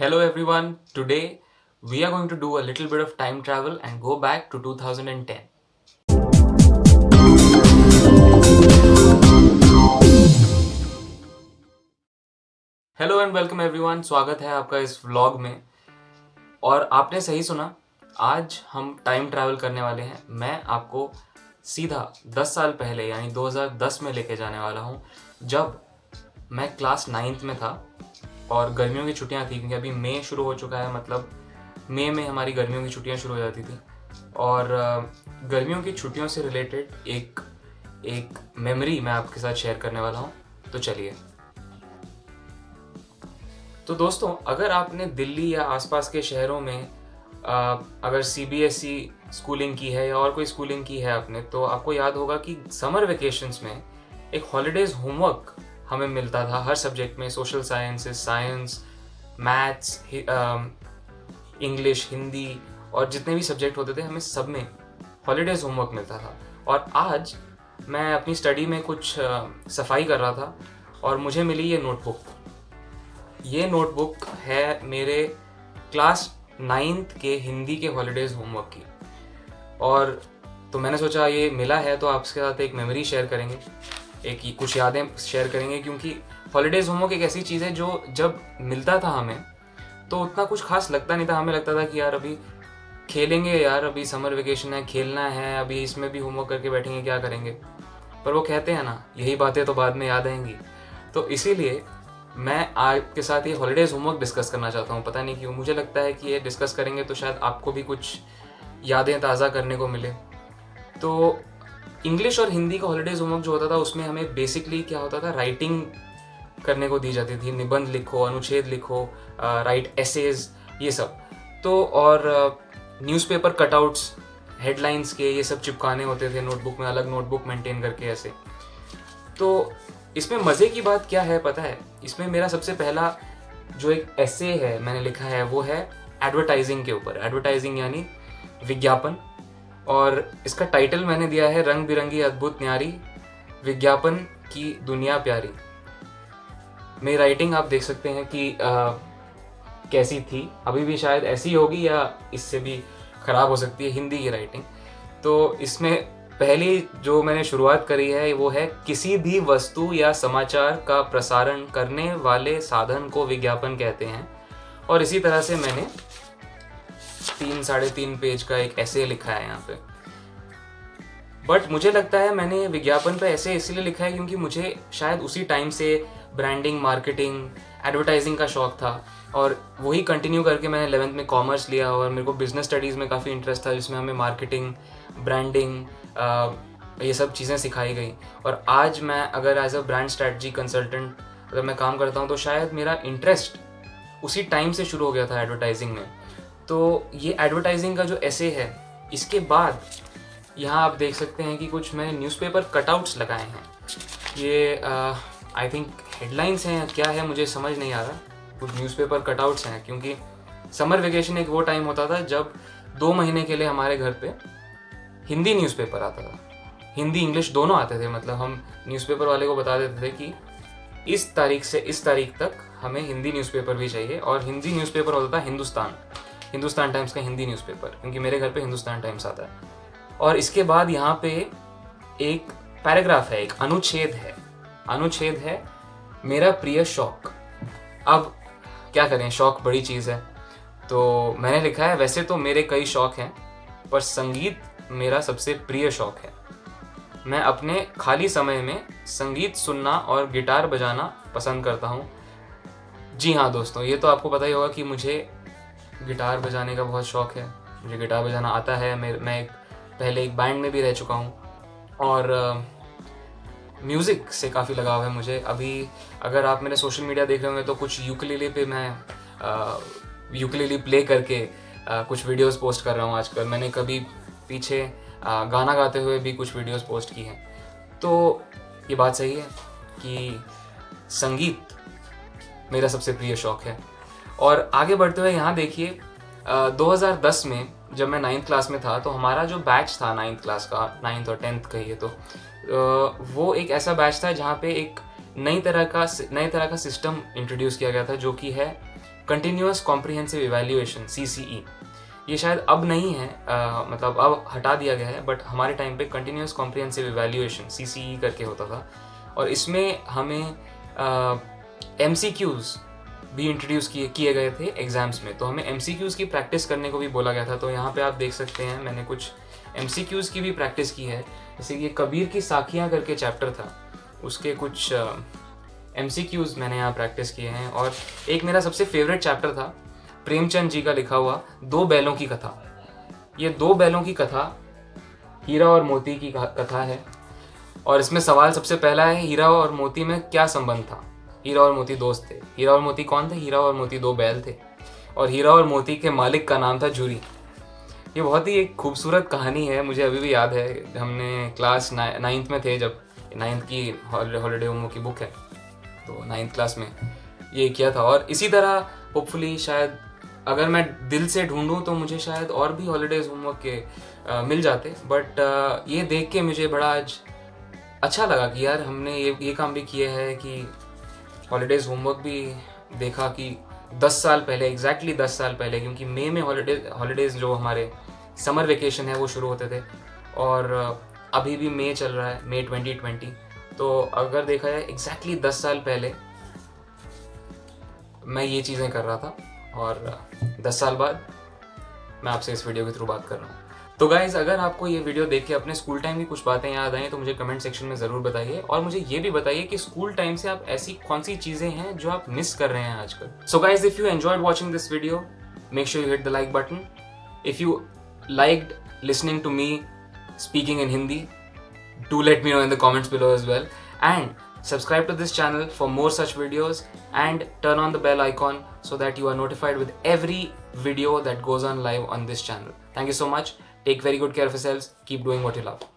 Hello everyone, today we are going to do a little bit of time travel and go back to 2010. Hello and welcome everyone, स्वागत है आपका इस vlog में। और आपने सही सुना, आज हम टाइम ट्रैवल करने वाले हैं। मैं आपको सीधा 10 साल पहले यानी 2010 में लेके जाने वाला हूँ, जब मैं क्लास 9th में था और गर्मियों की छुट्टियाँ थी, क्योंकि अभी मई शुरू हो चुका है। मतलब मई में हमारी गर्मियों की छुट्टियाँ शुरू हो जाती थी। और गर्मियों की छुट्टियों से रिलेटेड एक एक मेमोरी मैं आपके साथ शेयर करने वाला हूँ। तो चलिए। तो दोस्तों, अगर आपने दिल्ली या आसपास के शहरों में अगर सीबीएसई स्कूलिंग की है या और कोई स्कूलिंग की है आपने, तो आपको याद होगा कि समर वेकेशंस में एक हॉलीडेज होमवर्क हमें मिलता था हर सब्जेक्ट में। Social sciences, science, maths, English, Hindi और जितने भी सब्जेक्ट होते थे, हमें सब में हॉलीडेज होमवर्क मिलता था। और आज मैं अपनी स्टडी में कुछ सफाई कर रहा था और मुझे मिली ये नोटबुक। ये नोटबुक है मेरे क्लास 9th के हिंदी के हॉलीडेज होमवर्क की। और तो मैंने सोचा ये मिला है तो आपके साथ एक मेमोरी शेयर करेंगे, कुछ यादें शेयर करेंगे, क्योंकि हॉलीडेज होमवर्क एक ऐसी चीज़ है जो जब मिलता था हमें तो उतना कुछ खास लगता नहीं था। हमें लगता था कि यार अभी खेलेंगे, यार अभी समर वेकेशन है, खेलना है, अभी इसमें भी होमवर्क करके बैठेंगे, क्या करेंगे। पर वो कहते हैं ना, यही बातें तो बाद में याद आएंगी। तो इसीलिए मैं आपके साथ ये हॉलीडेज होमवर्क डिस्कस करना चाहता हूँ। पता नहीं क्यों मुझे लगता है कि ये डिस्कस करेंगे तो शायद आपको भी कुछ यादें ताज़ा करने को मिले। तो इंग्लिश और हिंदी का हॉलीडेज होमवर्क जो होता था, उसमें हमें बेसिकली क्या होता था, राइटिंग करने को दी जाती थी। निबंध लिखो, अनुच्छेद लिखो, राइट एसेज, ये सब। तो और न्यूज़पेपर कटआउट्स, हेडलाइंस के, ये सब चिपकाने होते थे नोटबुक में, अलग नोटबुक मेंटेन करके ऐसे। तो इसमें मज़े की बात क्या है पता है, इसमें मेरा सबसे पहला जो एक ऐसे है मैंने लिखा है वो है एडवर्टाइजिंग के ऊपर। एडवर्टाइजिंग यानी विज्ञापन। और इसका टाइटल मैंने दिया है रंग बिरंगी अद्भुत न्यारी, विज्ञापन की दुनिया प्यारी। मेरी राइटिंग आप देख सकते हैं कि कैसी थी, अभी भी शायद ऐसी होगी या इससे भी ख़राब हो सकती है, हिंदी की राइटिंग। तो इसमें पहली जो मैंने शुरुआत करी है वो है, किसी भी वस्तु या समाचार का प्रसारण करने वाले साधन को विज्ञापन कहते हैं। और इसी तरह से मैंने 3-3.5 पेज का एक ऐसे लिखा है यहाँ पे। बट मुझे लगता है मैंने विज्ञापन पे ऐसे इसलिए लिखा है क्योंकि मुझे शायद उसी टाइम से ब्रांडिंग, मार्केटिंग, एडवर्टाइजिंग का शौक था। और वही कंटिन्यू करके मैंने 11th में कॉमर्स लिया और मेरे को बिजनेस स्टडीज़ में काफ़ी इंटरेस्ट था, जिसमें हमें मार्केटिंग, ब्रांडिंग, ये सब चीज़ें सिखाई गई। और आज मैं अगर as a brand strategy consultant अगर मैं काम करता हूँ, तो शायद मेरा इंटरेस्ट उसी टाइम से शुरू हो गया था एडवर्टाइजिंग में। तो ये एडवर्टाइजिंग का जो ऐसे है, इसके बाद यहाँ आप देख सकते हैं कि कुछ मैंने न्यूज़पेपर कटआउट्स लगाए हैं। ये आई थिंक हेडलाइंस हैं, क्या है मुझे समझ नहीं आ रहा। कुछ न्यूज़पेपर कटआउट्स हैं, क्योंकि समर वेकेशन एक वो टाइम होता था जब 2 महीने के लिए हमारे घर पे हिंदी न्यूज़पेपर आता था। हिंदी इंग्लिश दोनों आते थे। मतलब हम न्यूज़पेपर वाले को बता देते थे कि इस तारीख से इस तारीख तक हमें हिंदी न्यूज़पेपर भी चाहिए। और हिंदी न्यूज़पेपर होता था हिंदुस्तान टाइम्स का हिंदी न्यूज़पेपर, क्योंकि मेरे घर पे हिंदुस्तान टाइम्स आता है। और इसके बाद यहाँ पे एक पैराग्राफ है, एक अनुच्छेद है मेरा प्रिय शौक। अब क्या करें, शौक बड़ी चीज़ है। तो मैंने लिखा है, वैसे तो मेरे कई शौक हैं, पर संगीत मेरा सबसे प्रिय शौक है। मैं अपने खाली समय में संगीत सुनना और गिटार बजाना पसंद करता हूँ। जी हाँ दोस्तों, ये तो आपको पता ही होगा कि मुझे गिटार बजाने का बहुत शौक़ है। मुझे गिटार बजाना आता है। मैं पहले एक बैंड में भी रह चुका हूँ और म्यूज़िक से काफ़ी लगाव है मुझे। अभी अगर आप मेरे सोशल मीडिया देख रहे होंगे तो कुछ यूकेलेले पे मैं यूकेलेले प्ले करके कुछ वीडियोस पोस्ट कर रहा हूँ आजकल। मैंने कभी पीछे गाना गाते हुए भी कुछ वीडियोस पोस्ट की हैं। तो ये बात सही है कि संगीत मेरा सबसे प्रिय शौक़ है। और आगे बढ़ते हुए यहाँ देखिए, 2010 में जब मैं 9th क्लास में था, तो हमारा जो बैच था 9th क्लास का, 9th और 10th कहिए तो, वो एक ऐसा बैच था जहाँ पे एक नई तरह का सिस्टम इंट्रोड्यूस किया गया था, जो कि है कंटिन्यूअस कॉम्प्रिहेंसिव इवैल्यूएशन CCE। ये शायद अब नहीं है, मतलब अब हटा दिया गया है, बट हमारे टाइम पे कंटिन्यूअस कॉम्प्रिहेंसिव इवैल्यूएशन CCE करके होता था। और इसमें हमें MCQs भी इंट्रोड्यूस किए गए थे एग्ज़ाम्स में, तो हमें MCQs की प्रैक्टिस करने को भी बोला गया था। तो यहाँ पे आप देख सकते हैं मैंने कुछ MCQs की भी प्रैक्टिस की है। जैसे कि कबीर की साखियाँ करके चैप्टर था, उसके कुछ MCQs मैंने यहाँ प्रैक्टिस किए हैं। और एक मेरा सबसे फेवरेट चैप्टर था प्रेमचंद जी का लिखा हुआ दो बैलों की कथा। ये दो बैलों की कथा हीरा और मोती की कथा है, और इसमें सवाल सबसे पहला है, हीरा और मोती में क्या संबंध था? हीरा और मोती दोस्त थे। हीरा और मोती कौन थे? हीरा और मोती दो बैल थे, और हीरा और मोती के मालिक का नाम था जूरी। ये बहुत ही एक खूबसूरत कहानी है, मुझे अभी भी याद है। हमने क्लास 9th में थे, जब 9th की हॉलीडे होमवर्क की बुक है, तो 9th क्लास में ये किया था। और इसी तरह होपफुली शायद अगर मैं दिल से ढूंढूं तो मुझे शायद और भी हॉलीडेज होमवर्क के मिल जाते, बट ये देख के मुझे बड़ा आज अच्छा लगा कि यार हमने ये काम भी किए है कि हॉलीडेज होमवर्क भी देखा कि 10 साल पहले, एग्जैक्टली 10 साल पहले, क्योंकि मई में हॉलीडेज जो हमारे समर वेकेशन है वो शुरू होते थे, और अभी भी मई चल रहा है, मई 2020। तो अगर देखा जाए एग्जैक्टली 10 साल पहले मैं ये चीज़ें कर रहा था, और 10 साल बाद मैं आपसे इस वीडियो के थ्रू बात कर रहा हूँ। तो गाइज़, अगर आपको ये वीडियो देख के अपने स्कूल टाइम की कुछ बातें याद आई तो मुझे कमेंट सेक्शन में ज़रूर बताइए, और मुझे ये भी बताइए कि स्कूल टाइम से आप ऐसी कौन सी चीज़ें हैं जो आप मिस कर रहे हैं आजकल। So guys, if you enjoyed watching this video, make sure you hit the like button. If you liked listening to me speaking in Hindi, do let me know in the comments below as well, and subscribe to this channel for more such videos, and turn on the bell icon so that you are notified with every video that goes on live on this channel. Thank you so much. Take very good care of yourselves. Keep doing what you love.